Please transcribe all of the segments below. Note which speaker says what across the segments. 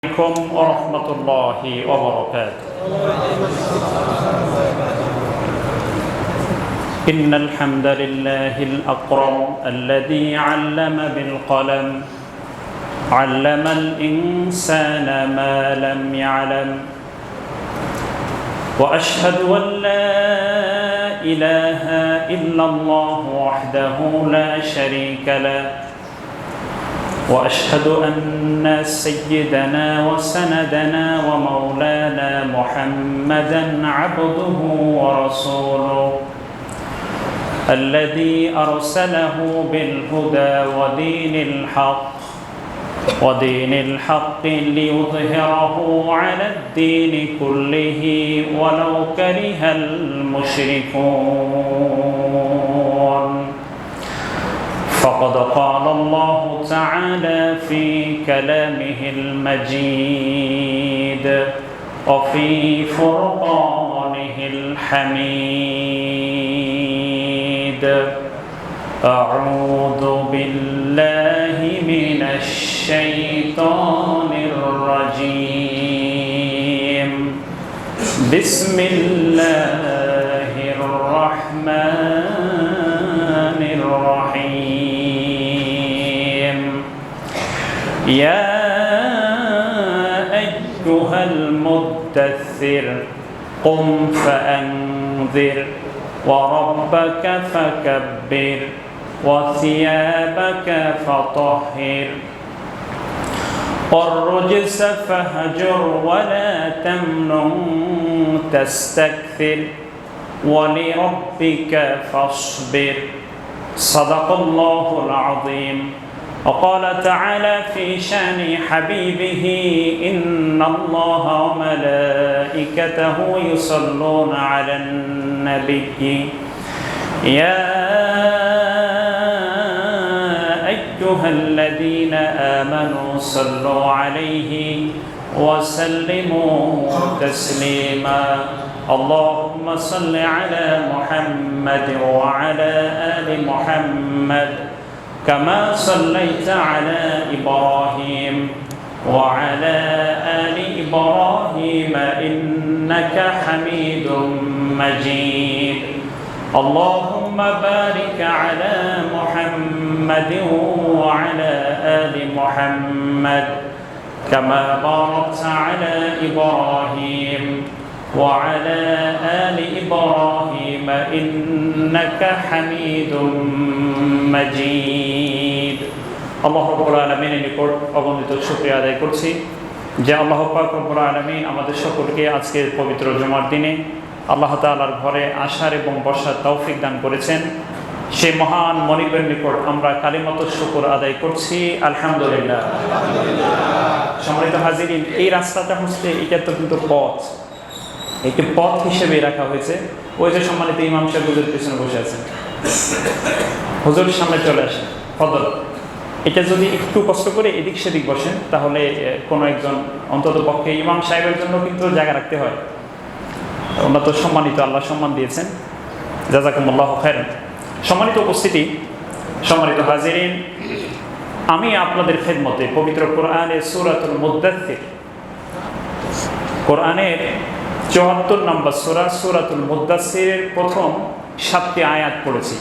Speaker 1: عليكم ورحمة الله وبركاته. إن الحمد لله الأكرم الذي علم بالقلم علم الإنسان ما لم يعلم وأشهد أن لا إله إلا الله وحده لا شريك له وأشهد أن سيدنا وسندنا ومولانا محمدا عبده ورسوله الذي أرسله بالهدى ودين الحق ليظهره على الدين كله ولو كره المشركون. فقد قال الله تعالى في كلامه المجيد وفي فرقانه الحميد. أعوذ بالله من الشيطان الرجيم. بسم الله الرحمن الرحيم. يا أيها المدثر قم فأنذر وربك فكبر وثيابك فطهر والرجس فهجر ولا تمنن تستكثر ولربك فاصبر. صدق الله العظيم. وقال تعالى في شان حبيبه إن الله وملائكته يصلون على النبي يا أيها الذين آمنوا صلوا عليه وسلموا تسليما. اللهم صل على محمد وعلى آل محمد كما صليت على إبراهيم وعلى آل إبراهيم إنك حميد مجيد. اللهم بارك على محمد وعلى آل محمد كما باركت على إبراهيم وعلى آل إبراهيم إنك حميد مجيد. আল্লাহ রাব্বুল আলামিনের নিকট অগণিত শুকরিয়া আদায় করছি যে আল্লাহ পাক রব্বুল আলামিন আমাদের সকলকে আজকের পবিত্র জুমার দিনে আল্লাহ তাআলার ঘরে আসার এবং বসার তৌফিক দান করেছেন। সেই মহান মনিবের নিকট আমরা কালিমাতুশ শুকর আদায় করছি আলহামদুলিল্লাহ। সম্মানিত হাজিরিন, এই রাস্তাটা হচ্ছে এটা তো কিন্তু পথ, একটি পথ হিসেবে রাখা হয়েছে। ওই যে সম্মানিত ইমাম সাহেব হুজুর পিছনে বসে আছেন, হুজুরের সামনে চলে আসেন ফদল। এটা যদি একটু কষ্ট করে এদিক সেদিক বসেন তাহলে কোনো একজন অন্তত পক্ষে ইমাম সাহেবের জন্য কিন্তু জায়গা রাখতে হয়। ওনারা তো সম্মানিত, আল্লাহ সম্মান দিয়েছেন, জাযাকুমুল্লাহু খাইরান। সম্মানিত উপস্থিতি, সম্মানিত হাজিরিন, আমি আপনাদের খেদমতে পবিত্র কোরআনের সূরাতুল মুদ্দাথির, কোরআনের ৭৪ নম্বর সূরা সূরাতুল মুদ্দাথিরের প্রথম ৭টি আয়াত পড়েছি।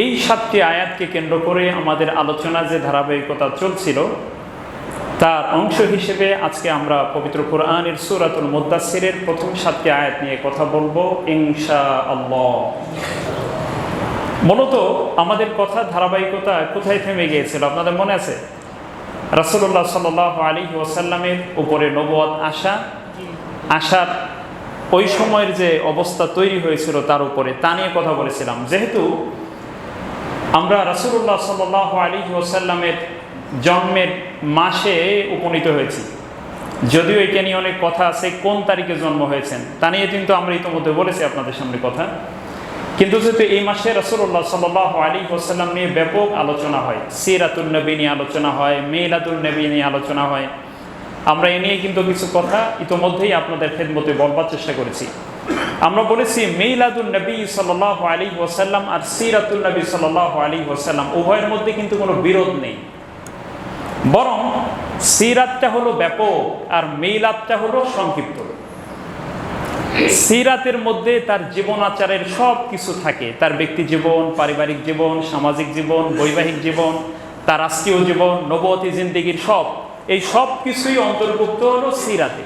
Speaker 1: এই ৭টি আয়াতকে কেন্দ্র করে আমাদের আলোচনা যে ধারাবাহিকতা চলছিল তার অংশ হিসেবে আজকে আমরা পবিত্র কোরআনের সূরাতুল মুদ্দাথিরের প্রথম ৭টি আয়াত নিয়ে কথা বলবো ইনশাআল্লাহ। মূলত আমাদের কথা ধারাবাহিকতা কোথায় থেমে গিয়েছিল আপনাদের মনে আছে? রাসূলুল্লাহ সাল্লাল্লাহু আলাইহি ওয়াসাল্লামের উপরে নবুয়ত আসার ওই সময়ের যে অবস্থা তৈরি হয়েছিল তার উপরে তা নিয়ে কথা বলেছিলাম। যেহেতু আমরা রাসূলুল্লাহ সাল্লাল্লাহু আলাইহি ওয়াসাল্লামের জন্মের মাসে উপনীত হয়েছি, যদিও এটা নিয়ে অনেক কথা আছে কোন তারিখে জন্ম হয়েছেন তা নিয়ে কিন্তু আমরা ইতিমধ্যে বলেছি আপনাদের সামনে কথা। কিন্তু যেহেতু এই মাসে রাসূলুল্লাহ সাল্লাল্লাহু আলাইহি ওয়াসাল্লাম নিয়ে ব্যাপক আলোচনা হয়, সিরাতুন নবী নিয়ে আলোচনা হয়, মিলাদুন নবী নিয়ে আলোচনা হয়, আমরা এ নিয়ে কিন্তু কিছু কথা ইতিমধ্যেই আপনাদের খেদমতে বলবার চেষ্টা করেছি। আমরা বলেছি মিলাদুন নবী সাল্লাল্লাহু আলাইহি ওয়াসাল্লাম আর সিরাতুন নবী সাল্লাল্লাহু আলাইহি ওয়াসাল্লাম উভয়ের মধ্যে কিন্তু কোনো বিরোধ নেই, বরং সিরাতটা হলো ব্যাপক আর মিলাদটা হলো সংক্ষিপ্ত। সিরাতের মধ্যে তার জীবন আচারের সব কিছু থাকে, তার ব্যক্তি জীবন, পারিবারিক জীবন, সামাজিক জীবন, বৈবাহিক জীবন, তার রাষ্ট্রীয় জীবন, নবুয়তি জিন্দেগির এই সব কিছুই অন্তর্ভুক্ত হলো সিরাতে।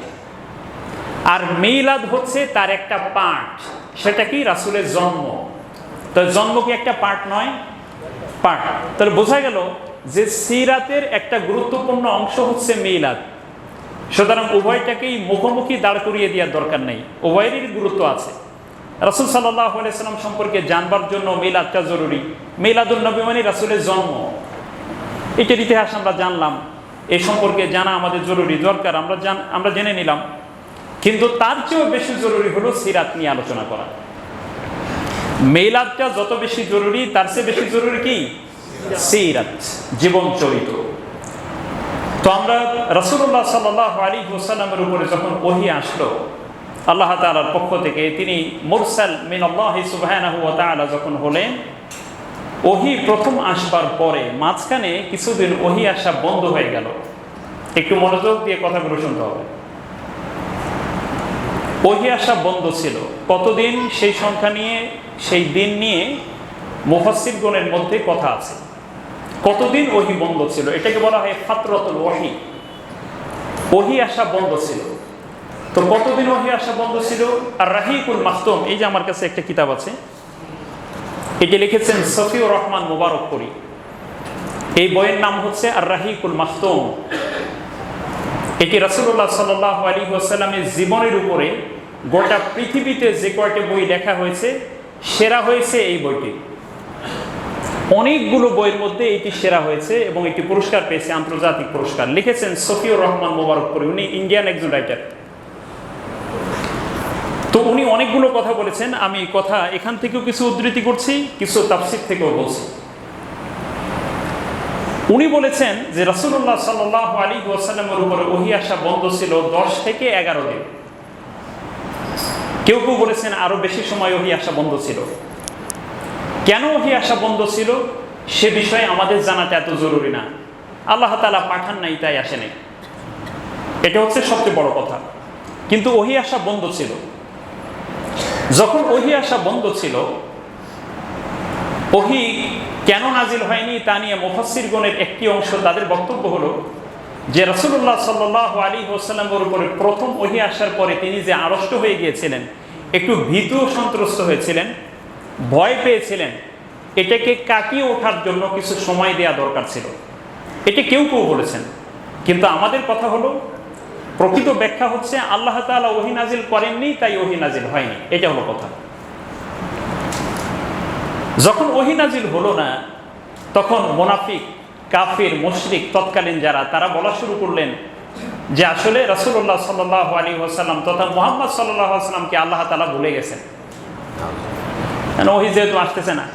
Speaker 1: আর মিলাদ হচ্ছে তার একটা পার্ট। সেটা কি? রাসূলের জন্ম। তো জন্ম কি একটা পার্ট নয়? পার্ট। তাহলে বোঝা গেল যে সিরাতের একটা গুরুত্বপূর্ণ অংশ হচ্ছে মিলাদ। সুতরাং উভয়টাকেই মুখোমুখি দাঁড় করিয়ে দেওয়ার দরকার নেই, উভয়েরই গুরুত্ব আছে। রাসূল সাল্লাল্লাহু আলাইহি সাল্লাম সম্পর্কে জানবার জন্য মিলাদটা জরুরি। মিলাদুন নবী মানে রাসূলের জন্ম। এটার ইতিহাস আমরা জানলাম, এই সম্পর্কে জানা আমাদের জরুরি, দরকার, আমরা জেনে নিলাম। কিন্তু তার চেয়েও বেশি জরুরি হলো সিরাত নিয়ে আলোচনা করা। মিলাদটা যত বেশি জরুরি, তার চেয়ে বেশি জরুরি কি? সিরাত, জীবন চরিত্র। তো আমরা রাসূলুল্লাহ সাল্লাল্লাহু আলাইহি ওয়াসাল্লামের উপরে যখন ওহী আসলো আল্লাহ তাআলার পক্ষ থেকে, তিনি মুরসাল মিনাল্লাহি সুবহানাহু ওয়া তাআলা যখন হলেন, ওহী প্রথম আসবার পরে মাঝখানে কিছুদিন ওহী আসা বন্ধ হয়ে গেল। একটু মনোযোগ দিয়ে কথাগুলো শুনতে হবে। ওহী আসা বন্ধ ছিল কতদিন, সেই সংখ্যা নিয়ে, সেই দিন নিয়ে মুফাসসিরগণের মধ্যে কথা আছে। কতদিন ওহী বন্ধ ছিল, এটাকে বলা হয় ফাতরাতুল ওহী। ওহী আসা বন্ধ ছিল। তো কতদিন ওহী আসা বন্ধ ছিল? আর রাহিকুল মাখতুম, এই যে আমার কাছে একটা কিতাব আছে, এটি লিখেছেন সফিউর রহমান মুবারকপুরী। এই বইয়ের নাম হচ্ছে আর রাহিকুল মাখতুম। এটি রাসূলুল্লাহ সাল্লাল্লাহু আলাইহি ওয়াসাল্লামের জীবনের উপরে গোটা পৃথিবীতে যে কয়টি বই লেখা হয়েছে, সেরা হয়েছে এই বইটি। অনেকগুলো বইয়ের মধ্যে এটি সেরা হয়েছে এবং এটি পুরস্কার পেয়েছে, আন্তর্জাতিক পুরস্কার। লিখেছেন সফিউর রহমান মুবারকপুরী, উনি ইন্ডিয়ান একজন রাইটার। তো উনি অনেকগুলো কথা বলেছেন, আমি কথা এখান থেকেও কিছু উদ্ধৃতি করছি, কিছু তাফসীর থেকেও বলছি। উনি বলেছেন যে রাসূলুল্লাহ সাল্লাল্লাহু আলাইহি ওয়াসাল্লামের উপরে ওহী আসা বন্ধ ছিল 10 থেকে 11 দিন। কেউ কেউ বলেছেন আরো বেশি সময় ওহী আসা বন্ধ ছিল। কেন ওহী আসা বন্ধ ছিল সে বিষয়ে আমাদের জানাটা এত জরুরি না। আল্লাহ তাআলা পাঠান নাই, তাই আসে নাই, এটা হচ্ছে সবচেয়ে বড় কথা। কিন্তু ওহী আসা বন্ধ ছিল। যখন ওহী আসা বন্ধ ছিল, ওহী কেন নাজিল হয়নি তা নিয়ে মুফাসসিরগণের একটি অংশ তাদের বক্তব্য হলো যে রাসূলুল্লাহ সাল্লাল্লাহু আলাইহি ওয়াসাল্লামের উপরে প্রথম ওহী আসার পরে তিনি যে আড়ষ্ট হয়ে গিয়েছিলেন, একটু ভীতু সন্ত্রস্ত হয়েছিলেন, ভয় পেয়েছিলেন, এটাকে কাটিয়ে ওঠার জন্য কিছু সময় দেওয়া দরকার ছিল। এটা কেউ কেউ বলেছেন। কিন্তু আমাদের কথা হলো, প্রকৃত ব্যাখ্যা হচ্ছে আল্লাহ তাআলা ওহী নাজিল করেননি, তাই ওহী নাজিল হয়নি, এটা হলো কথা। যখন ওহী নাজিল হলো না, তখন মুনাফিক, কাফির, মুশরিক তৎকালীন যারা, তারা বলা শুরু করলেন যে আসলে রাসূলুল্লাহ সাল্লাল্লাহু আলাইহি ওয়াসাল্লাম তথা মুহাম্মদ সাল্লাল্লাহু আলাইহি ওয়াসাল্লামকে আল্লাহ তাআলা ভুলে গেছেন, কেন ওহী যেহেতু আসতেছে না।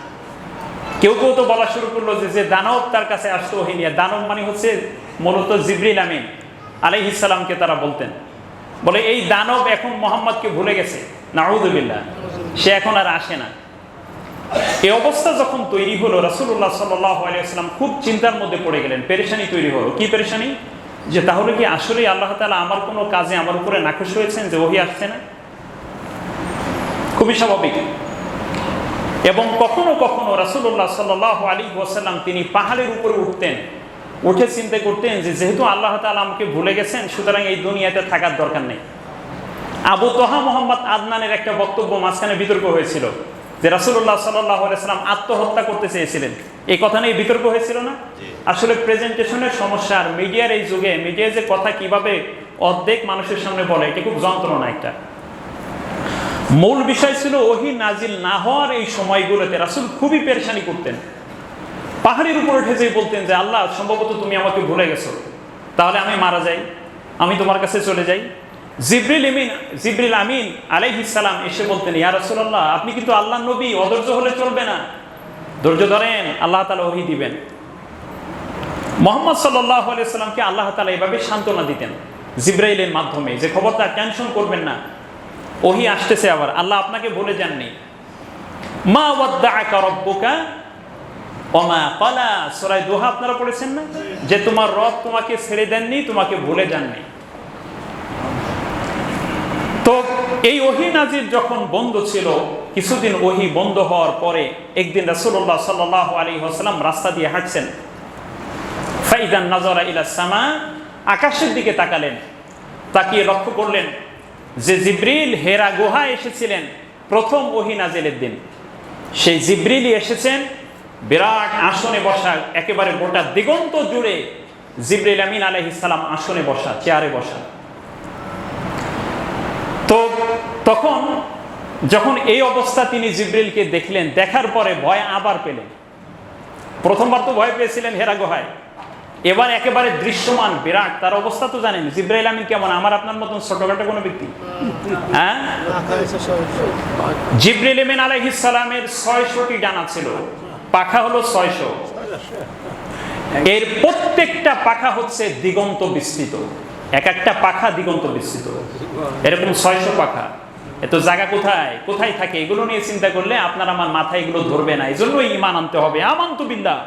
Speaker 1: কেউ কেউ তো বলা শুরু করলো যে দানব তার কাছে আসতো ওহী নিয়ে। দানব মানে হচ্ছে মূলত জিবরিল আমিন আলাইহিস সালামকে তারা বলতেন, বলে এই দানব এখন মুহাম্মদকে ভুলে গেছে, নাউযুবিল্লাহ, সে এখন আর আসে না। এই অবস্থা যখন তৈরি হলো, রাসূলুল্লাহ সাল্লাল্লাহু আলাইহি ওয়াসাল্লাম খুব চিন্তার মধ্যে পড়ে গেলেন, পেরেশানি তৈরি হলো। কি পেরেশানি? যে তাহলে কি আসলে আল্লাহ তাআলা আমার কোনো কাজে আমার উপরে নাখুশ হয়েছেন যে ওহী আসছে না? খুবই স্বাভাবিক। এবং কখনো কখনো রাসূলুল্লাহ সাল্লাল্লাহু আলাইহি ওয়াসাল্লাম তিনি পাহাড়ের উপরে উঠতেন, উঠে চিন্তা করতেন যে যেহেতু আল্লাহ তাআলা আমাকে ভুলে গেছেন, সুতরাং এই দুনিয়াতে থাকার দরকার নেই। আবু তহা মোহাম্মদ আদনানের একটা বক্তব্য, মাঝখানে বিতর্ক হয়েছিল যে রাসূলুল্লাহ সাল্লাল্লাহু আলাইহি ওয়াসাল্লাম আত্মহত্যা করতে চেয়েছিলেন, এই কথা নিয়ে বিতর্ক হয়েছিল না? আসলে প্রেজেন্টেশনের সমস্যা, আর মিডিয়ার এই যুগে মিডিয়া যে কথা কিভাবে অর্ধেক মানুষের সামনে বলে, এটা খুব যন্ত্রণা একটা। মূল বিষয় ছিল ওহী নাজিল না হওয়ার এই সময়গুলোতে রাসূল খুবই পেরেশানি করতেন। পাহাড়ের উপর উঠে যেয়ে বলতেন যে আল্লাহ, সম্ভবত তুমি আমাকে ভুলে গেছো, তাহলে আমি মারা যাই, আমি তোমার কাছে চলে যাই। জিবরিল আমিন আলাইহিস সালাম এসে বলতেন, ইয়া রাসূলুল্লাহ, আপনি কিন্তু আল্লাহর নবী, অধৈর্য হলে চলবে না, ধৈর্য ধরেন, আল্লাহ তাআলা ওহী দিবেন। মুহাম্মদ সাল্লাল্লাহু আলাইহি ওয়াসাল্লামকে আল্লাহ তাআলা এভাবে সান্ত্বনা দিতেন জিবরাইলের মাধ্যমে, যে খবরদার টেনশন করবেন না, ওহী আসতেছে, আবার আল্লাহ আপনাকে ভুলে যাননি। মা ওয়াদ্দাআকা রাব্বুকা, ওমা ক্বালা, সূরা দোহা আপনারা পড়েছেন না, যে তোমার রব তোমাকে ছেড়ে দেননি, তোমাকে ভুলে যাননি। তো এই ওহী নাজিল যখন বন্ধ ছিল, কিছুদিন ওহী বন্ধ হওয়ার পরে একদিন রাসূলুল্লাহ সাল্লাল্লাহু আলাইহি ওয়াসাল্লাম রাস্তা দিয়ে হাঁটছেন। ফাইদান নাযারা ইলা সামা, আকাশের দিকে তাকালেন, তাকিয়ে লক্ষ্য করলেন যে জিবরিল হেরা গুহায় এসেছিলেন প্রথম ওহী নাজিলের দিন। সেই জিবরিলই এসেছেন, বিরাট আসনে বসা, একেবারে গোটা দিগন্ত জুড়ে জিবরিল আমিন আলাইহিস সালাম আসনে বসা, চেয়ারে বসা। তো তখন যখন এই অবস্থা তিনি জিবরিলকে দেখলেন, দেখার পরে ভয় আবার পেলেন। প্রথমবার তো ভয় পেয়েছিলেন হেরা গুহায়, এবার একেবারে দৃশ্যমান বিরাট। তার অবস্থা তো জানেন, জিবরাইল আমিন কেমন, আমার আপনার মতন ছোটখাটো কোনো ব্যক্তি? হ্যাঁ, জিবরাইল আমিন আলাইহিস সালামের 600টি ডানা ছিল, পাখা হলো 600। এর প্রত্যেকটা পাখা হচ্ছে দিগন্ত বিস্তৃত, এক একটা পাখা দিগন্ত বিস্তৃত, এরকম 600 পাখা। এত জায়গা কোথায় কোথায় থাকে, এগুলো নিয়ে চিন্তা করলে আপনার আমার মাথায় এগুলো ধরবে না। এই জন্যই ঈমান আনতে হবে। আমানতু বিল্লাহ,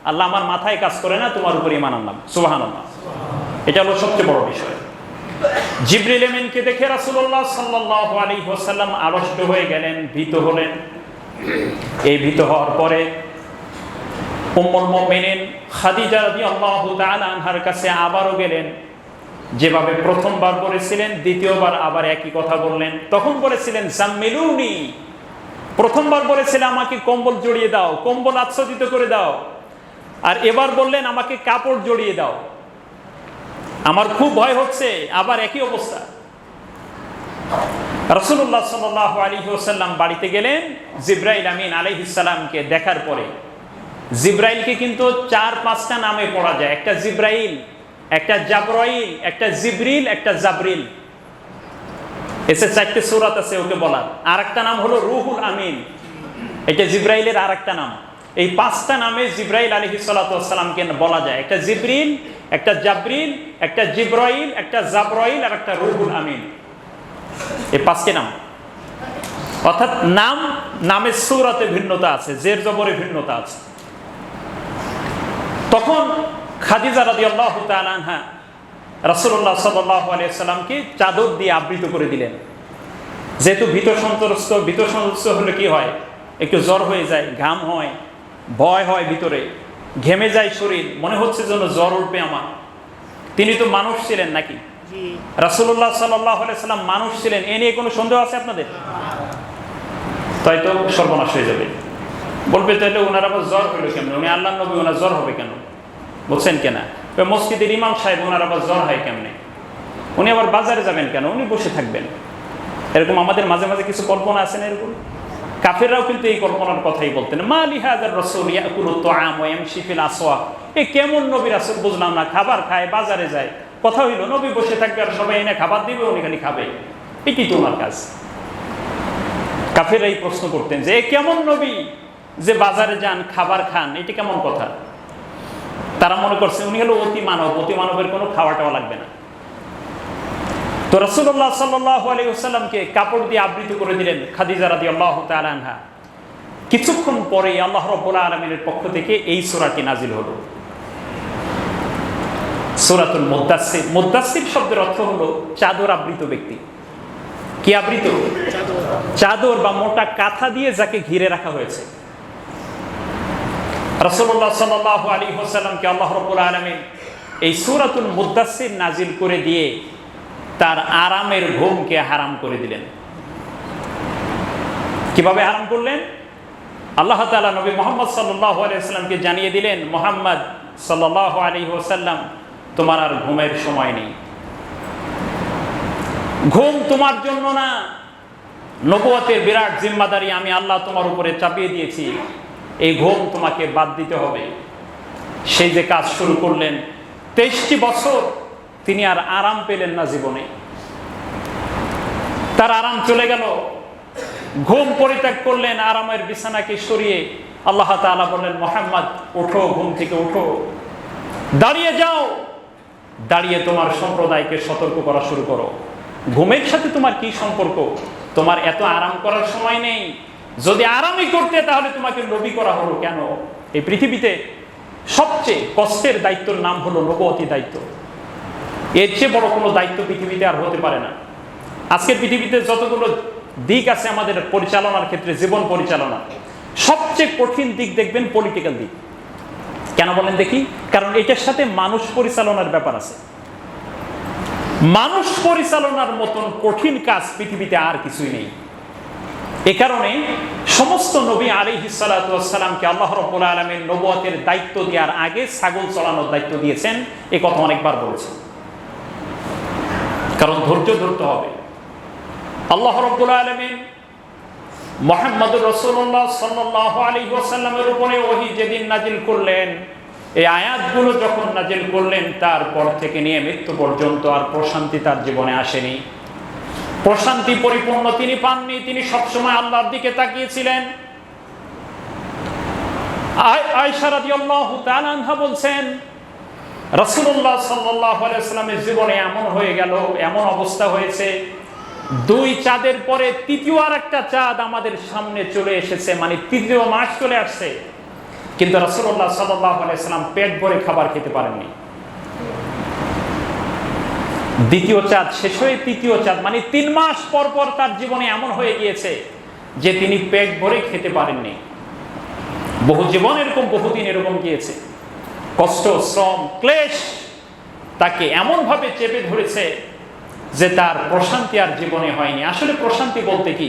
Speaker 1: আল্লাহ আমার মাথায় কাজ করে না, তোমার উপর ঈমান আনলাম, সুবহানাল্লাহ। এটা হলো সবচেয়ে বড় বিষয়। জিবরিল আমিনকে দেখে রাসূলুল্লাহ সাল্লাল্লাহু আলাইহি ওয়াসাল্লাম আড়ষ্ট হয়ে গেলেন, ভীত হলেন। এই ভীত হওয়ার পরে উম্মুল মুমিনিন খাদিজা রাদিয়াল্লাহু তাআলা আনহার কাছে আবারও গেলেন। যেভাবে প্রথমবার বলেছিলেন, দ্বিতীয়বার আবার একই কথা বললেন। তখন বলেছিলেন জাম্মিলুনি, প্রথমবার বলেছিলেন আমাকে কম্বল জড়িয়ে দাও, কম্বল আচ্ছাদিত করে দাও। আর এবার বললেন আমাকে কাপড় জড়িয়ে দাও, আমার খুব ভয় হচ্ছে। আবার একই অবস্থা। রাসূলুল্লাহ সাল্লাল্লাহু আলাইহি ওয়াসাল্লাম বাড়িতে গেলেন। জিবরাইল আমিন আলাইহিস সালামকে দেখার পরে, জিবরাইলকে কিন্তু 4-5টা নামে পড়া যায়। একটা জিবরাইল, একটা জাবরাইল, একটা জিবরিল, একটা জাবরিল। এসে 4টে সূরাত আছে ওকে বলার। আর একটা নাম হলো রূহুল আমিন, এটা জিবরাইলের আর একটা নাম। এই 5টা নামে জিবরাইল আলাইহিস সালাতু ওয়াস সালামকে বলা যায়। একটা জিবরিল, একটা জাবরিল, একটা জিবরাইল, একটা জাবরাইল আর একটা রূহুল আমিন। এই 5টি নাম, অর্থাৎ নামের সূরাতে ভিন্নতা আছে, জের জবরে ভিন্নতা আছে। তখন খাদিজা রাদিয়াল্লাহু তাআলা আনহা রাসূলুল্লাহ সাল্লাল্লাহু আলাইহি ওয়াসাল্লামকে চাদর দিয়ে আবৃত করে দিলেন। যেহেতু ভীত সন্ত্রস্ত হলে কি হয়, একটু জ্বর হয়ে যায়, ঘাম হয়, ভয় হয়, ভিতরে ঘেমে যায় শরীর, মনে হচ্ছে যেন জ্বর উঠবে আমার। তিনি তো মানুষ ছিলেন নাকি? রাসূলুল্লাহ সাল্লাল্লাহু আলাইহি ওয়াসাল্লাম মানুষ ছিলেন, এ নিয়ে কোনো সন্দেহ আছে আপনাদের? তাই তো সর্বনাশ হয়ে যাবে। বলবে তাহলে ওনার আবার জ্বর হইল কেন, উনি আল্লাহর নবী, ওনার জ্বর হবে কেন? বলছেন কেনা মসজিদের ইমাম সাহেব, ওনার আবার জ্বর হয় কেমনে? উনি আবার বাজারে যাবেন কেন? উনি বসে থাকবেন। এরকম আমাদের মাঝে মাঝে কিছু কল্পনা আছে না এরকম? কাফেররাও কিন্তু এই কল্পনার কথাই বলতেন। মা লিহাযার রাসূল ইয়াকুলুত তাআম ওয়া ইয়ামশি ফিল আসওয়াক, এ কেমন নবী রাসূল বুঝলাম না, খাবার খায়, বাজারে যায়। কথা হইল নবী বসে থাকবে আর সবাই এনে খাবার দিবে, উনি খালি খাবে, এটাই তো ওনার কাজ। কাফেররা এই প্রশ্ন করতেন যে এ কেমন নবী যে বাজারে যান, খাবার খান, এটা কেমন কথা? তারা মনে করছে উনি হলো অতি মানব, অতি মানবের কোনো খাওয়া টাওয়া লাগবে না। তো রাসূলুল্লাহ সাল্লাল্লাহু আলাইহি ওয়াসাল্লামকে কাপড় দিয়ে আবৃত করে দিলেন খাদিজা রাদিয়াল্লাহু তাআলা আনহা। কিছুক্ষণ পরে আল্লাহ রাব্বুল আলামিনের পক্ষ থেকে এই সূরাটি নাজিল হলো, সূরাতুল মুদ্দাসসির। মুদ্দাসসির শব্দের অর্থ হলো চাদর আবৃত ব্যক্তি। কি আবৃত? চাদর বা মোটা কাঁথা দিয়ে যাকে ঘিরে রাখা হয়েছে। রাসূলুল্লাহ সাল্লাল্লাহু আলাইহি ওয়াসাল্লামকে আল্লাহ রাব্বুল আলামিন এই সূরাতুল মুদ্দাসসির নাজিল করে দিয়ে তার আরামের ঘুমকে হারাম করে দিলেন। কিভাবে হারাম করলেন? আল্লাহ তাআলা নবী মুহাম্মদ সাল্লাল্লাহু আলাইহি ওয়াসাল্লামকে জানিয়ে দিলেন, মুহাম্মদ সাল্লাল্লাহু আলাইহি ওয়াসাল্লাম, তোমার আর ঘুমের সময় নেই। ঘুম তোমার জন্য না, নবুয়তের বিরাট জিম্মাদারি আমি আল্লাহ তোমার উপরে চাপিয়ে দিয়েছি, এই ঘুম তোমাকে বাদ দিতে হবে। সেই যে কাজ শুরু করলেন, 23টি বছর তিনি আর আরাম পেলেন না জীবনে। তার আরাম চলে গেল, ঘুম পরিত্যাগ করলেন, আরামের বিছানাকে সরিয়ে আল্লাহ তাআলা বললেন, মুহাম্মদ ওঠো, ঘুম থেকে ওঠো, দাঁড়িয়ে যাও, দাঁড়িয়ে তোমার সম্প্রদায়কে সতর্ক করা শুরু করো। ঘুমের সাথে তোমার কি সম্পর্ক? তোমার এত আরাম করার সময় নেই। যদি আরামই করতে তাহলে তোমাকে নবী করা হলো কেন? এই পৃথিবীতে সবচেয়ে কষ্টের দায়িত্বের নাম হলো নবুয়তি দায়িত্ব। এর চেয়ে বড় কোনো দায়িত্ব পৃথিবীতে আর হতে পারে না। আজকের পৃথিবীতে যতগুলো দিক আছে আমাদের পরিচালনার ক্ষেত্রে, জীবন পরিচালনা, সবচেয়ে কঠিন দিক দেখবেন পলিটিক্যাল দিক। কেন বলেন দেখি? কারণ এটার সাথে মানুষ পরিচালনার ব্যাপার আছে। মানুষ পরিচালনার মতন কঠিন কাজ পৃথিবীতে আর কিছুই নেই। এ কারণে সমস্ত নবী আলাইহিস সালাতু ওয়াস সালামকে আল্লাহ রাব্বুল আলামিন নবুয়তের দায়িত্ব দেওয়ার আগে ছাগল চড়ানোর দায়িত্ব দিয়েছেন। এই কথা অনেকবার বলেছেন, কারণ ধৈর্য ধরতে হবে। আল্লাহ রাব্বুল আলামিন মুহাম্মদুর রাসূলুল্লাহ সাল্লাল্লাহু আলাইহি ওয়াসাল্লামের উপরে ওহী যেদিন নাজিল করলেন, এই আয়াতগুলো যখন নাজিল করলেন, তারপর থেকে নিয়ে মৃত্যু পর্যন্ত আর প্রশান্তি তার জীবনে আসেনি। প্রশান্তি পরিপূর্ণ তিনি পাননি। তিনি সবসময় আল্লাহর দিকে তাকিয়েছিলেন। আয়েশা রাদিয়াল্লাহু তাআলা আনহা বলছেন, রাসূলুল্লাহ সাল্লাল্লাহু আলাইহি ওয়াসাল্লামের জীবনে এমন হয়ে গেল, এমন অবস্থা হয়েছে, 2 চাঁদের পরে তৃতীয় আর একটা চাঁদ আমাদের সামনে চলে এসেছে, মানে তৃতীয় মাস চলে আসছে, কিন্তু রাসূলুল্লাহ সাল্লাল্লাহু আলাইহি ওয়াসাল্লাম পেট ভরে খাবার খেতে পারেননি। দ্বিতীয় চাঁদ শেষ হয়ে তৃতীয় চাঁদ, মানে 3 মাস পর পর তার জীবনে এমন হয়ে গিয়েছে যে তিনি পেট ভরে খেতে পারেননি। বহু জীবন এরকম, বহুদিন এরকম গিয়েছে। কষ্ট, শ্রম, ক্লেশ তাকে এমনভাবে চেপে ধরেছে যে তার প্রশান্তি আর জীবনে হয়নি। আসলে প্রশান্তি বলতে কি?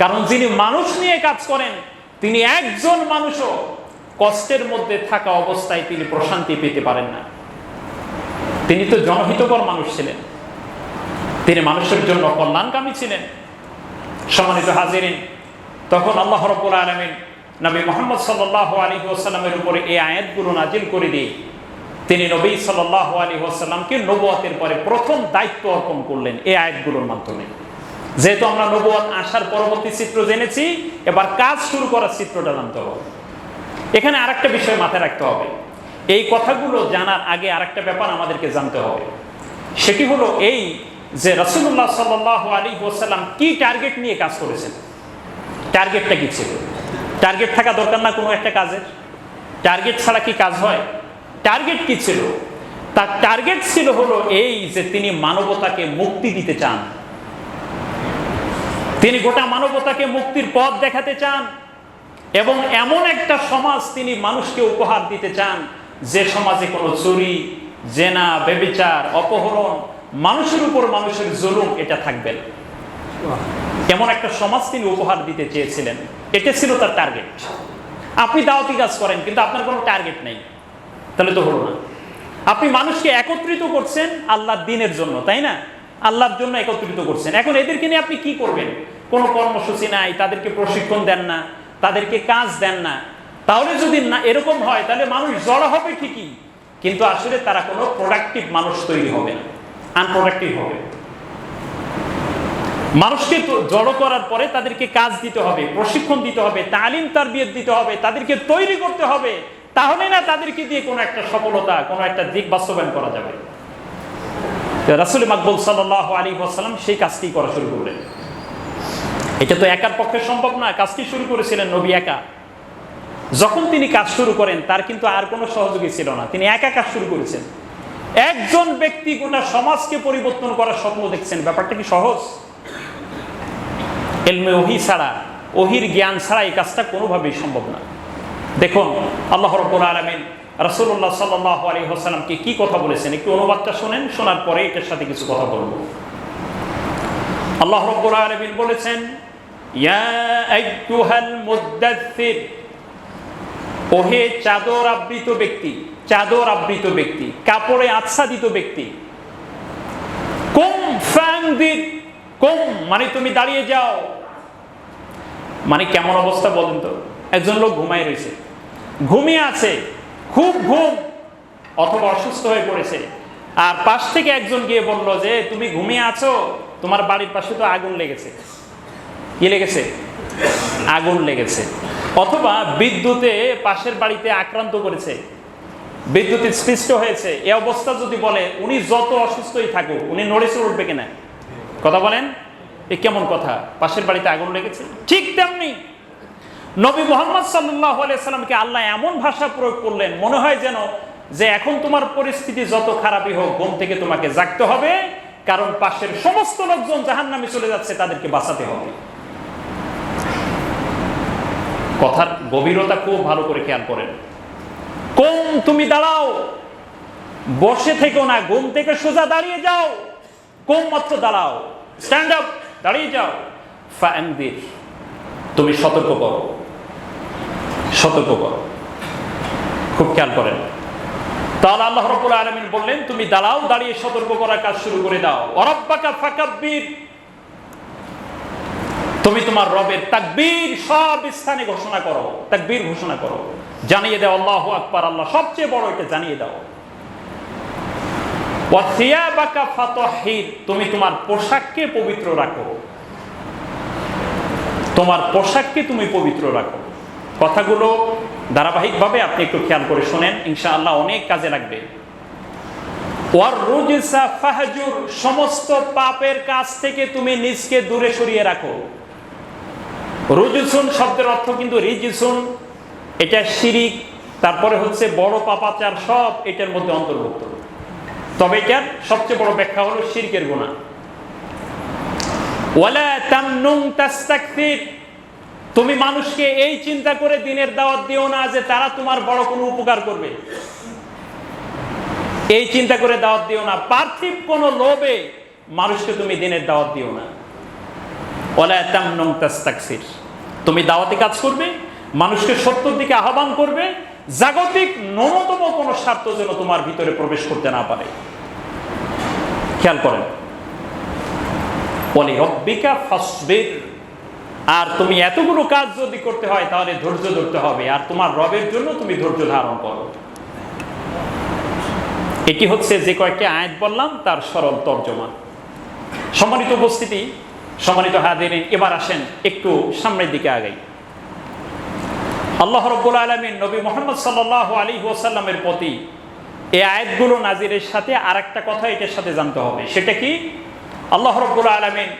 Speaker 1: কারণ যিনি মানুষ নিয়ে কাজ করেন, তিনি একজন মানুষও কষ্টের মধ্যে থাকা অবস্থায় তিনি প্রশান্তি পেতে পারেন না। তিনি তো জনহিতকর মানুষ ছিলেন, তিনি মানুষের জন্য কল্যাণকামী ছিলেন। সম্মানিত হাজিরিন, তখন আল্লাহ রাব্বুল আলামিন নবী মুহাম্মদ সাল্লাল্লাহু আলাইহি ওয়াসাল্লামের উপরে এই আয়াতগুলো নাজিল করে দিয়ে তিনি নবী সাল্লাল্লাহু আলাইহি ওয়াসাল্লামকে নবুয়তের পরে প্রথম দায়িত্ব অর্পণ করলেন এই আয়াতগুলোর মাধ্যমে। যেহেতু আমরা নবুয়ত আসার পরবর্তী চিত্র জেনেছি, এবার কাজ শুরু করার চিত্রটা জানতে হবে। এখানে আরেকটা বিষয় মাথায় রাখতে হবে। এই কথাগুলো জানার আগে আরেকটা ব্যাপার আমাদেরকে জানতে হবে। সেটি হলো এই যে রাসূলুল্লাহ সাল্লাল্লাহু আলাইহি ওয়াসাল্লাম কি টার্গেট নিয়ে কাজ করেছেন। টার্গেটটা কি ছিল? টার্গেট থাকা দরকার না কোনো একটা কাজের? টার্গেট ছাড়া কি কাজ হয়? টার্গেট কি ছিল? তার টার্গেট ছিল হলো এই যে তিনি মানবতাকে মুক্তি দিতে চান। তিনি গোটা মানবতাকে মুক্তির পথ দেখাতে চান এবং এমন একটা সমাজ তিনি মানুষকে উপহার দিতে চান যে সমাজে কোনো চুরি, জেনা, ব্যভিচার, অপহরণ, মানুষের উপর মানুষের জুলুম এটা থাকবে না। এমন একটা সমাজ তিনি উপহার দিতে চেয়েছিলেন। এটা ছিল তার টার্গেট। আপনি দাওয়াতি কাজ করেন কিন্তু আপনার কোনো টার্গেট নেই, তাহলে তো হলো না। আপনি মানুষকে একত্রিত করছেন আল্লাহর দ্বীনের জন্য, তাই না? আল্লাহর জন্য একত্রিত করছেন। এখন এদেরকে নিয়ে আপনি কি করবেন? কোনো কর্মসূচি নাই, তাদেরকে প্রশিক্ষণ দেন না, তাদেরকে কাজ দেন না। তাহলে যদি না এরকম হয় তাহলে মানুষ জড়ো হবে ঠিকই, কিন্তু আসলে তারা কোনো প্রোডাক্টিভ মানুষ তৈরি হবে না, আনপ্রোডাক্টিভ হবে। মানুষকে জড়ো করার পরে তাদেরকে কাজ দিতে হবে, প্রশিক্ষণ দিতে হবে, তালিম তারবিয়ত দিতে হবে, তাদেরকে তৈরি করতে হবে। তাহলে না তাদেরকে দিয়ে কোনো একটা সফলতা, কোনো একটা দিক বাস্তবায়ন করা যাবে। রাসূল মাকবুল সাল্লাল্লাহু আলাইহি ওয়াসাল্লাম সেই কাজটি করা শুরু করলেন। এটা তো একার পক্ষে সম্ভব না। কাজটি শুরু করেছিলেন নবী একা। যখন তিনি কাজ শুরু করেন তার কিন্তু আর কোনো সহযোগী ছিল না, তিনি একা কাজ শুরু করেছেন। একজন ব্যক্তি গোটা সমাজকে পরিবর্তন করার স্বপ্ন দেখছেন। ব্যাপারটা কি সহজ? ইলমে ওহী ছাড়া, ওহীর জ্ঞান ছাড়া এই কাজটা কোনোভাবেই সম্ভব না। দেখুন আল্লাহ রাব্বুল আলামিন রাসূলুল্লাহ সাল্লাল্লাহু আলাইহি ওয়াসাল্লামকে কি কথা বলেছেন, একটু অনুবাদটা শুনেন, শোনার পরে এটার সাথে কিছু কথা বলবো। আল্লাহ রাব্বুল আলামিন বলেছেন, ইয়া আইয়ুহাল মুদ্দাথির, ওহে চাদর আবৃত ব্যক্তি, চাদর আবৃত ব্যক্তি, কাপড়ে আচ্ছাদিত ব্যক্তি। কুম ফানদির, কুম মানে তুমি দাঁড়িয়ে যাও। মানে কেমন অবস্থা বলেন তো? একজন লোক ঘুমায় রয়েছে, ঘুমিয়ে আছে, খুব ঘুম, অথবা অসুস্থ হয়ে পড়েছে, আর পাশ থেকে একজন গিয়ে বলল যে তুমি ঘুমিয়ে আছো, তোমার বাড়ির পাশে তো আগুন লেগেছে। কি লেগেছে? আগুন লেগেছে। অথবা বিদ্যুতে পাশের বাড়িতে আক্রান্ত করেছে, বিদ্যুৎ স্পৃষ্ট হয়েছে। এই অবস্থা যদি বলে, উনি যত অসুস্থই থাকুক, উনি নড়ে চড়ে উঠবে কিনা? কথা বলেন, এ কেমন কথা? পাশের বাড়িতে আগুন লেগেছে। ঠিক তেমনি নবী মুহাম্মদ সাল্লাল্লাহু আলাইহি সাল্লামকে আল্লাহ এমন ভাষা প্রয়োগ করলেন, মনে হয় যেন যে এখন তোমার পরিস্থিতি যত খারাপই হোক, ঘুম থেকে তোমাকে জাগতে হবে, কারণ পাশের সমস্ত লোকজন জাহান্নামে চলে যাচ্ছে, তাদেরকে বাঁচাতে হবে। কথার গভীরতা খুব ভালো করে খেয়াল করেন। কোন তুমি দাঁড়াও, বসে থেকো না, ঘুম থেকে সোজা দাঁড়িয়ে যাও। কোন মাত্র দাঁড়াও, স্ট্যান্ড আপ, দাঁড়িয়ে যাও। ফাআনদির, তুমি সতর্ক করো, সতর্ক করো। খুব খেয়াল করেন। তাহলে আল্লাহ রাব্বুল আলামিন বললেন তুমি দাঁড়াও, দাঁড়িয়ে সতর্ক করার কাজ শুরু করে দাও। ওয়ারাব্বাকা ফাকাব্বির, তুমি তোমার রবের তাকবীর সব স্থানে ঘোষণা করো, তাকবীর ঘোষণা করো, জানিয়ে দাও আল্লাহু আকবার, আল্লাহ সবচেয়ে বড়, এটা জানিয়ে দাও। ওয়া থিয়াবাকা ফাতাহির, তুমি তোমার পোশাককে পবিত্র রাখো, তোমার পোশাককে তুমি পবিত্র রাখো। কথাগুলো ধারাবাহিকভাবে আপনি একটু খেয়াল করে শোনেন, ইনশাআল্লাহ অনেক কাজে লাগবে। ওয়ার রুজসা ফাহজুর, সমস্ত পাপের কাজ থেকে তুমি নিজকে দূরে সরিয়ে রাখো। রুজসুন শব্দের অর্থ কিন্তু রিজসুন, এটা শিরিক, তারপরে হচ্ছে বড় পাপাচার, সব এটার মধ্যে অন্তর্ভুক্ত। তবে এটার সবচেয়ে বড় ব্যাখ্যা হলো শিরকের গুনাহ। ওয়ালা তামনুন তাস্তাকসির, তুমি মানুষকে এই চিন্তা করে দিনের দাওয়াত দিও না যে তারা তোমার বড় কোনো উপকার করবে, এই চিন্তা করে দাওয়াত দিও না। পার্থিব কোনো লোভে মানুষকে তুমি দিনের দাওয়াত দিও না। ওয়ালা তামনুন তাস্তাকসির, তুমি দাওয়াতি কাজ করবে, মানুষকে সত্যের দিকে আহ্বান করবে, জাগতিক ন্যূনতম কোনো স্বার্থ যেন তোমার ভিতরে প্রবেশ করতে না পারে। খেয়াল করেন। ওয়ালি রাব্বিকা ফাসবির, আর তুমি এতগুলো কাজ যদি করতে হয় তাহলে ধৈর্য ধরতে হবে, আর তোমার রবের জন্য তুমি ধৈর্য ধারণ করো। এটি হচ্ছে যে কয়েকটি আয়াত বললাম তার সরল তর্জমা। সম্মানিত উপস্থিতি, সম্মানিত হাজিরিন, এবার আসেন একটু সামনের দিকে আগাই। আল্লাহ রাব্বুল আলামিন নবী মুহাম্মদ সাল্লাল্লাহু আলাইহি ওয়াসাল্লামের প্রতি এই আয়াতগুলো নাজিরের সাথে আরেকটা কথা এটার সাথে জানতে হবে। সেটা কি? আল্লাহ রাব্বুল আলামিন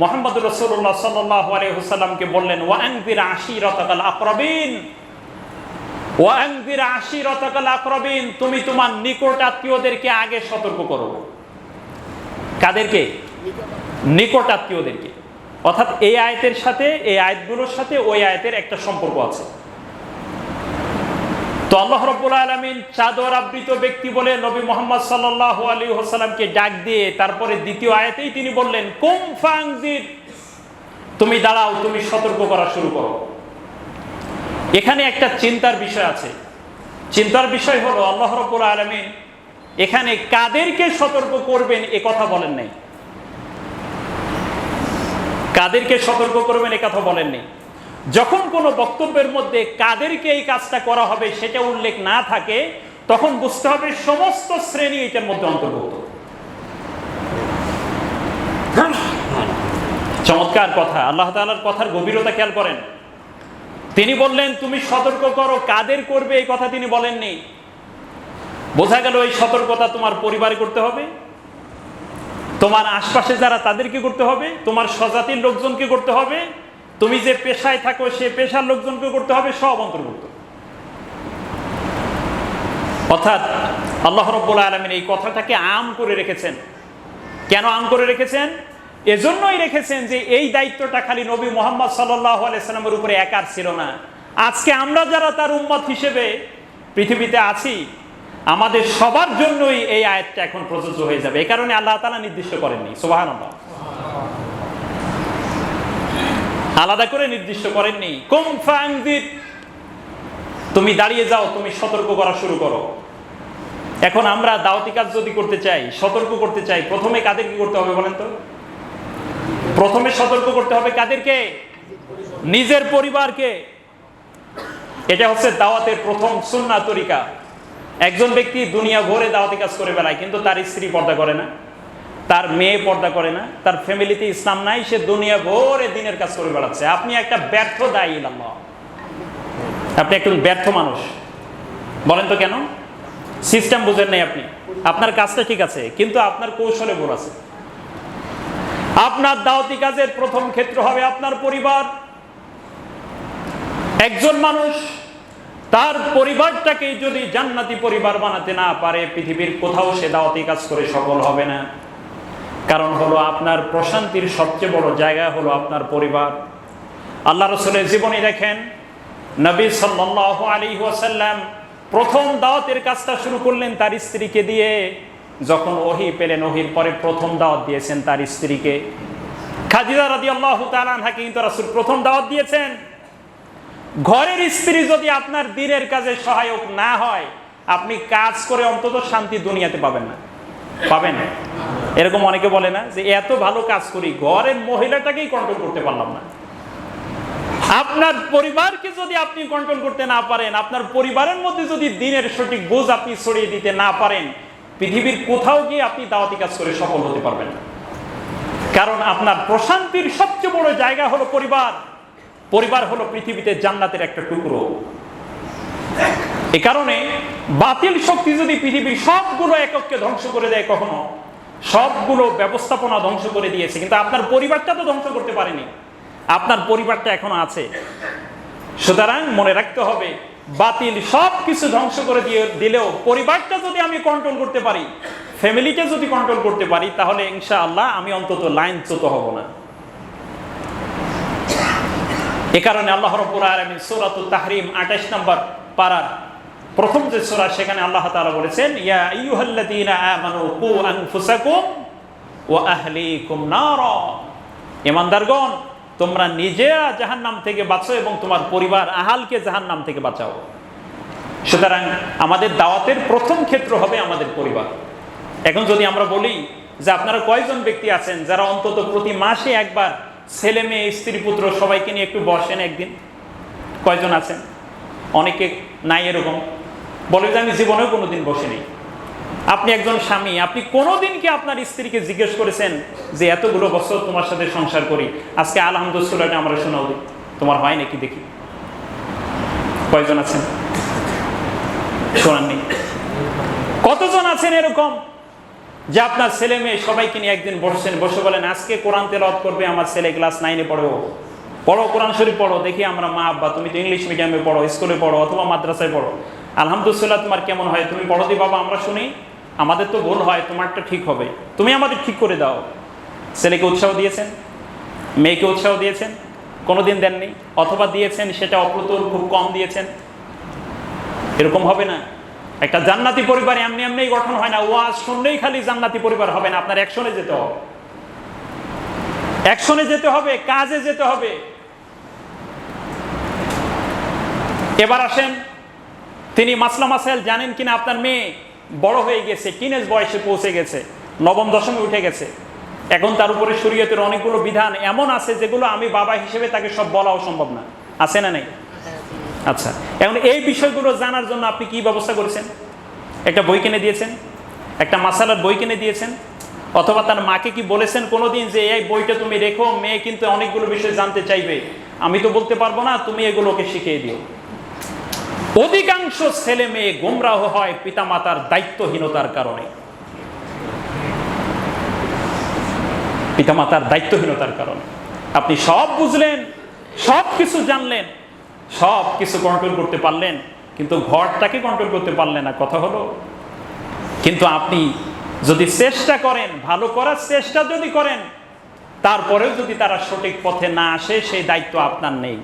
Speaker 1: মুহাম্মদ রাসূলুল্লাহ সাল্লাল্লাহু আলাইহি ওয়াসাল্লামকে বললেন ওয়ানযির আশীরাতাকাল আকরাবিন, ওয়ানযির আশীরাতাকাল আকরাবিন, তুমি তোমার নিকট আত্মীয়দেরকে আগে সতর্ক করো। কাদেরকে? নিকট আত্মীয়দেরকে। অর্থাৎ এই আয়াতের সাথে, এই আয়াতগুলোর সাথে ওই আয়াতের একটা সম্পর্ক আছে। তো আল্লাহ রাব্বুল আলামিন চাদর আবৃত ব্যক্তি বলে নবী মুহাম্মদ সাল্লাল্লাহু আলাইহি ওয়াসাল্লামকে ডাক দিয়ে তারপরে দ্বিতীয় আয়াতেই তিনি বললেন কুম ফানজির, তুমি দাঁড়াও, তুমি সতর্ক করা শুরু করো। এখানে একটা চিন্তার বিষয় আছে। চিন্তার বিষয় হলো আল্লাহ রাব্বুল আলামিন এখানে কাদেরকে সতর্ক করবেন এ কথা বলেন নাই, কাদেরকে সতর্ক করবেন এ কথা বলেননি। যখন কোনো বক্তব্যের মধ্যে কাদেরকে এই কাজটা করা হবে সেটা উল্লেখ না থাকে, তখন বুঝতে হবে সমস্ত শ্রেণী এটার মধ্যে অন্তর্ভুক্ত। চমৎকার কথা, আল্লাহ তাআলার কথার গভীরতা খেয়াল করেন। তিনি বললেন তুমি সতর্ক করো, কাদের করবে এই কথা তিনি বলেননি। বোঝা গেল এই সতর্কতা তোমার পরিবারে করতে হবে, তোমার আশপাশে যারা তাদেরকে করতে হবে, তোমার স্বজাতির লোকজনকে করতে হবে, তুমি যে পেশায় থাকো সে পেশার লোকজনকে করতে হবে, সব অন্তর্ভুক্ত। অর্থাৎ আল্লাহ রাব্বুল আলামিন এই কথাটাকে আম করে রেখেছেন। কেন আম করে রেখেছেন? এজন্যই রেখেছেন যে এই দায়িত্বটা খালি নবী মুহাম্মদ সাল্লাল্লাহু আলাইহি সাল্লামের উপরে একার ছিল না। আজকে আমরা যারা তার উম্মত হিসেবে পৃথিবীতে আছি, আমাদের সবার জন্যই এই আয়াতটা এখন প্রযোজ্য হয়ে যাবে। এই কারণে আল্লাহ তাআলা নির্দিষ্ট করেননি, সুবহানাল্লাহ, আলাদা করে নির্দিষ্ট করেননি। কুম ফানজির, তুমি দাঁড়িয়ে যাও, তুমি সতর্ক করা শুরু করো। এখন আমরা দাওয়াতি কাজ যদি করতে চাই, সতর্ক করতে চাই, প্রথমে কাদেরকে করতে হবে বলেন তো? প্রথমে সতর্ক করতে হবে কাদেরকে? নিজের পরিবারকে। এটা হচ্ছে দাওয়াতের প্রথম সুন্নাহ তরিকা। একজন ব্যক্তি দুনিয়া ভরে দাওয়াতি কাজ করে বেড়ায়, কিন্তু তার স্ত্রী পর্দা করে না, তার মেয়ে পর্দা করে না, তার ফ্যামিলিতে ইসলাম নাই, সে দুনিয়া ভরে দিনের কাজ করে বেড়াচ্ছে। আপনি একটা ব্যর্থ দায়ী, আল্লাহ, আপনি একজন ব্যর্থ মানুষ। বলেন তো কেন? সিস্টেম বুঝেন নাই আপনি। আপনার কাজটা ঠিক আছে, কিন্তু আপনার কৌশলে ভুল আছে। আপনার দাওয়াতি কাজের প্রথম ক্ষেত্র হবে আপনার পরিবার। একজন মানুষ তার পরিবারটাকে যদি জান্নাতি পরিবার বানাতে না পারে, পৃথিবীর কোথাও সে দাওয়াতি কাজ করে সফল হবে না। কারণ হলো আপনার প্রশান্তির সবচেয়ে বড় জায়গা হলো আপনার পরিবার। আল্লাহ রাসূলের জীবনী দেখেন, নবী সাল্লাল্লাহু আলাইহি ওয়াসাল্লাম প্রথম দাওয়াতের কাজটা শুরু করলেন তার স্ত্রীকে দিয়ে। যখন ওহী পেলেন, ওহীর পরে প্রথম দাওয়াত দিয়েছেন তার স্ত্রীকে। খাদিজা রাদিয়াল্লাহু তাআলা আনহাকে কিন্তু রাসূল প্রথম দাওয়াত দিয়েছেন। ঘরের স্ত্রী যদি আপনার দ্বীনের কাজে সহায়ক না হয়, আপনি কাজ করে অন্তত শান্তি দুনিয়াতে পাবেন না। পাবেন? এরকম অনেকে বলে না যে এত ভালো কাজ করি, ঘরের মহিলাটাকেই কন্ট্রোল করতে পারলাম না। আপনার পরিবারকে যদি আপনি কন্ট্রোল করতে না পারেন, আপনার পরিবারের মধ্যে যদি দ্বীনের সঠিক বোঝ আপনি ছড়িয়ে দিতে না পারেন, পৃথিবীর কোথাও গিয়ে আপনি দাওয়াতি কাজ করে সফল হতে পারবেন না। কারণ আপনার প্রশান্তির সবচেয়ে বড় জায়গা হলো পরিবার। পরিবার হলো পৃথিবীতে জান্নাতের একটা টুকরো। এ কারণে বাতিল শক্তি যদি পৃথিবীর সবগুলো এককে ধ্বংস করে দেয়, কখনো সবগুলো ব্যবস্থাপনা ধ্বংস করে দিয়েছে, কিন্তু আপনার পরিবারটা তো ধ্বংস করতে পারেনি। আপনার পরিবারটা এখনো আছে। সুতরাং মনে রাখতে হবে, বাতিল সব কিছু ধ্বংস করে দিলেও পরিবারটা যদি আমি কন্ট্রোল করতে পারি, ফ্যামিলিকে যদি কন্ট্রোল করতে পারি, তাহলে ইনশাআল্লাহ আমি অন্তত লাইনচ্যুত হব না। এ কারণে আল্লাহ রাব্বুল আলামিন সূরাতুত তাহরিম 28 নম্বর পারার প্রথম যে সূরা, সেখানে আল্লাহ তাআলা বলেছেন, ইয়া আইয়ুহাল্লাযীনা আমানু কু আনফুসাকুম ওয়া আহলিকুম নারা। ঈমানদারগণ, তোমরা নিজেরা জাহান্নাম থেকে বাঁচো এবং তোমার পরিবার আহালকে জাহান্নাম থেকে বাঁচাও। সুতরাং আমাদের দাওয়াতের প্রথম ক্ষেত্র হবে আমাদের পরিবার। এখন যদি আমরা বলি যে আপনারা কয়জন ব্যক্তি আছেন যারা অন্তত প্রতি মাসে একবার ছেলে মেয়ে স্ত্রী পুত্র সবাইকে নিয়ে একটু বসেন একদিন? কয়জন আছেন? অনেকে নাই এরকম, বলে যে আমি জীবনেও কোনোদিন বসিনি। আপনি একজন স্বামী, আপনি কোনোদিন কি আপনার স্ত্রীকে জিজ্ঞেস করেছেন যে এতগুলো বছর তোমার সাথে সংসার করি, আজকে আলহামদুলিল্লাহ আমরা শোনাও দিই, তোমার হয় নাকি দেখি? কয়জন আছেন? শোনাননি। কতজন আছেন এরকম যে আপনার ছেলে মেয়ে সবাইকে নিয়ে একদিন বসছেন, বসে বলেন আজকে কোরআন তেলাওয়াত করবে আমার ছেলে, ক্লাস 9-এ পড়ো, পড়ো কোরআন শরীফ পড়ো, দেখি আমরা মা আব্বা, তুমি তো ইংলিশ মিডিয়ামে পড়ো, স্কুলে পড়ো অথবা মাদ্রাসায় পড়ো, আলহামদুলিল্লাহ তোমার কেমন হয় তুমি পড়ো দি বাবা, আমরা শুনি, আমাদের তো ভুল হয়, তোমারটা ঠিক হবে, তুমি আমাদের ঠিক করে দাও। ছেলেকে উৎসাহ দিয়েছেন? মেয়েকে উৎসাহ দিয়েছেন? কোনোদিন দেননি, অথবা দিয়েছেন সেটা অপ্রতুল, খুব কম দিয়েছেন। এরকম হবে না। একটা জান্নাতি পরিবার এমনি এমনি গঠন হয় না। ওয়াজ শুনলেই খালি জান্নাতি পরিবার হবে না, আপনার অ্যাকশনে যেতে হবে, অ্যাকশনে যেতে হবে, কাজে যেতে হবে। এবার আসেন, তিনি মাসলা মাসাইল জানেন কিনা? আপনার মেয়ে বড় হয়ে গেছে, টিনেজ বয়সে পৌঁছে গেছে, নবম দশমে উঠে গেছে, এখন তার উপরে শরীয়তের অনেকগুলো বিধান এমন আছে যেগুলো আমি বাবা হিসেবে তাকে সব বলাও সম্ভব না, আছে না নেই? আচ্ছা, এখন এই বিষয়গুলো জানার জন্য আপনি কি ব্যবস্থা করেছেন? একটা বই কিনে দিয়েছেন, একটা মাসালার বই কিনে দিয়েছেন, অথবা তার মাকে কি বলেছেন কোনোদিন যে এই বইটা তুমি রেখো, মেয়ে কিন্তু অনেকগুলো বিষয় জানতে চাইবে, আমি তো বলতে পারবো না, তুমি এগুলোকে শিখিয়ে দিও। অধিকাংশ ছেলে মেয়ে গোমরাহ হয় পিতামাতার দায়িত্বহীনতার কারণে। পিতামাতার দায়িত্বহীনতার কারণে আপনি সব বুঝলেন, সব কিছু জানলেন, সব কিছু কন্ট্রোল করতে পারলেন, কিন্তু ঘরটাকে কন্ট্রোল করতে পারলেন না। কথা হলো? কিন্তু আপনি যদি চেষ্টা করেন, ভালো করার চেষ্টা যদি করেন, তারপরেও যদি তারা সঠিক পথে না আসে, সেই দায়িত্ব আপনার নেই।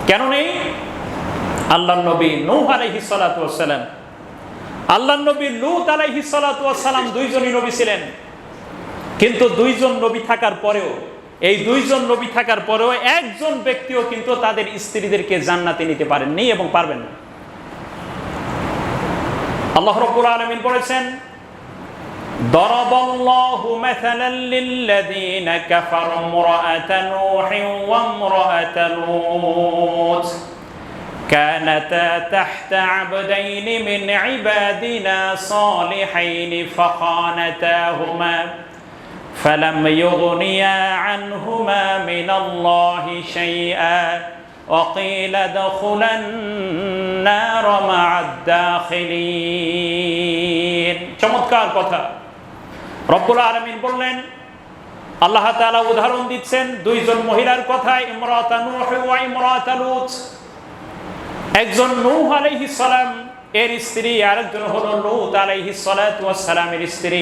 Speaker 1: কেন নেই? আল্লাহর নবী নূহ আলাইহিস সালাতু ওয়াস সালাম, আল্লাহর নবী লূত আলাইহিস সালাতু ওয়াস সালাম দুইজনই নবী ছিলেন, কিন্তু দুইজন নবী থাকার পরেও, এই দুইজন নবী থাকার পরেও একজন ব্যক্তিও কিন্তু তাদের স্ত্রীদেরকে জান্নাতে নিতে পারেননি এবং পারবেন না। আল্লাহ রাব্বুল আলামিন বলেছেন, দরাবাল্লাহু মাসালান লিল্লাযীনা কাফারু ইমরাআতা নূহিন ওয়া ইমরাআতা লূত কানাতা তাহতা আবদাইনি মিন ইবাদিনা সালিহাইনি ফাখানাতাহুমা فلم يغنيا عنهما من الله شيئا وقيل ادخلا النار مع الداخلين। চমৎকার কথা। রব্বুল আলামিন বললেন, আল্লাহ তাআলা উদাহরণ দিচ্ছেন দুইজন মহিলার কথা, ইমরাতা নূহ ওয়া ইমরাতা লূত। একজন নূহ আলাইহিস সালাম এর স্ত্রী, আরেকজন হলো লূত আলাইহিস সালাতু ওয়াস সালামের স্ত্রী।